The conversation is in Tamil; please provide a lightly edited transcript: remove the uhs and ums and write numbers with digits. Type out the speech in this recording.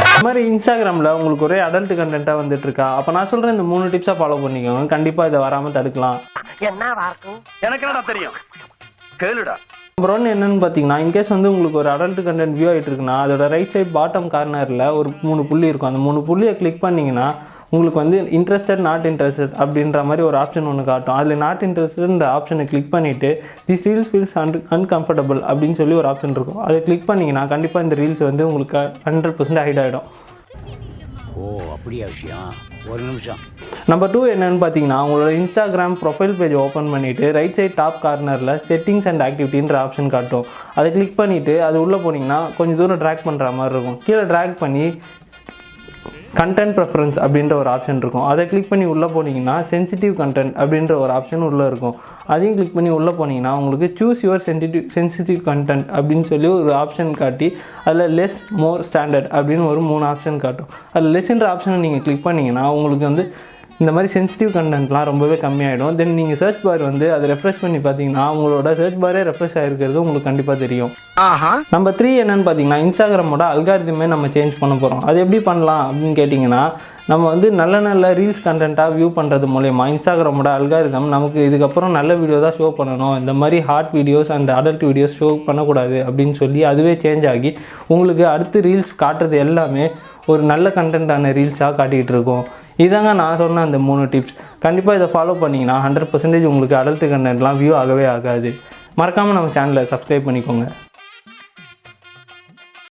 இந்த மாதிரி இன்ஸ்டாகிராமில் உங்களுக்கு ஒரே அடல்ட் கண்டென்ட்டாக வந்துட்டு இருக்கா? அப்போ நான் சொல்கிறேன் இந்த 3 டிப்ஸாக ஃபாலோ பண்ணிக்கோங்க. கண்டிப்பாக இதை வராமல் தடுக்கலாம். எனக்கு என்னடா தெரியும், கேளுடா. நம்பர் 1 என்னன்னு பார்த்தீங்கன்னா, இன்கேஸ் வந்து உங்களுக்கு ஒரு அடல்ட் கண்டென்ட் வியூ ஆகிட்டு இருக்குன்னா, அதோட ரைட் சைட் பாட்டம் கார்னரில் ஒரு 3 புள்ளி இருக்கும். அந்த 3 புள்ளியை கிளிக் பண்ணிங்கன்னா உங்களுக்கு வந்து இன்ட்ரெஸ்டட் நாட் இன்ட்ரெஸ்டட் அப்படின்ற மாதிரி ஒரு ஆப்ஷன் ஒன்று காட்டும். அதில் நாட் இன்ட்ரெஸ்டட்ன்ற ஆப்ஷனை கிளிக் பண்ணிவிட்டு திஸ் ரீல்ஸ் ஃபீல்ஸ் அன்கம்ஃபர்டபுள் அப்படின்னு சொல்லி ஒரு ஆப்ஷன் இருக்கும். அதை கிளிக் பண்ணிங்கன்னா கண்டிப்பாக இந்த ரீல்ஸ் வந்து உங்களுக்கு 100% ஹைட் ஆகிடும். ஓ அப்படியா விஷயம், ஒரு நிமிஷம். நம்பர் 2 என்னென்னு பார்த்தீங்கன்னா, உங்களோட இன்ஸ்டாகிராம் ப்ரொஃபைல் பேஜ் ஓப்பன் பண்ணிவிட்டு ரைட் சைட் டாப் கார்னரில் செட்டிங்ஸ் அண்ட் ஆக்டிவிட்டின்ற ஆப்ஷன் காட்டும். அதை கிளிக் பண்ணிவிட்டு அது உள்ளே போனீங்கன்னா கொஞ்சம் தூரம் ட்ராக் பண்ணுற மாதிரி இருக்கும். கீழே ட்ராக் பண்ணி கண்டென்ட் ப்ரெஃபரன்ஸ் அப்படின்ற ஒரு ஆப்ஷன் இருக்கும். அதை கிளிக் பண்ணி உள்ளே போனீங்கன்னா சென்சிட்டிவ் கண்டென்ட் அப்படின்ற ஒரு ஆப்ஷன் உள்ளே இருக்கும். அதையும் கிளிக் பண்ணி உள்ளே போனீங்கன்னா உங்களுக்கு சூஸ் யுவர் சென்சிட்டிவ் கண்டென்ட் அப்படின்னு சொல்லி ஒரு ஆப்ஷன் காட்டி அதில் லெஸ் மோர் ஸ்டாண்டர்ட் அப்படின்னு ஒரு 3 ஆப்ஷன் காட்டும். அதில் லெஸ்ன்ற ஆப்ஷனை நீங்கள் கிளிக் பண்ணிங்கன்னா உங்களுக்கு வந்து இந்த மாதிரி சென்சிட்டிவ் கண்டென்ட்லாம் ரொம்பவே கம்மியாகிடும். தென் நீங்கள் சர்ச் பார் வந்து அதை ரெஃப்ரெஷ் பண்ணி பார்த்தீங்கன்னா உங்களோட சர்ச் பாரே ரெஃப்ரெஷ் ஆகிருக்கிறது உங்களுக்கு கண்டிப்பாக தெரியும். நம்பர் 3 என்னென்னு பார்த்தீங்கன்னா, இன்ஸ்டாகிராமோட அல்காரிதமே நம்ம சேஞ்ச் பண்ண போகிறோம். அது எப்படி பண்ணலாம் அப்படின்னு கேட்டிங்கன்னா, நம்ம வந்து நல்ல ரீல்ஸ் கண்டென்ட்டாக வியூ பண்ணுறது மூலயமா இன்ஸ்டாகிராமோட அல்காரிதம் நமக்கு இதுக்கப்புறம் நல்ல வீடியோ தான் ஷோ பண்ணணும், இந்த மாதிரி hot videos and adult videos show பண்ணக்கூடாது அப்படின்னு சொல்லி அதுவே சேஞ்ச் ஆகி உங்களுக்கு அடுத்து ரீல்ஸ் காட்டுறது எல்லாமே ஒரு நல்ல கண்டென்ட்டான ரீல்ஸாக காட்டிகிட்டு இருக்கோம். இதாங்க நான் சொன்ன அந்த 3 டிப்ஸ். கண்டிப்பாக இதை ஃபாலோ பண்ணிங்கன்னா 100% உங்களுக்கு அடல்ட் கண்டென்ட்லாம் வியூ ஆகவே ஆகாது. மறக்காமல் நம்ம சேனலை சப்ஸ்கிரைப் பண்ணிக்கோங்க.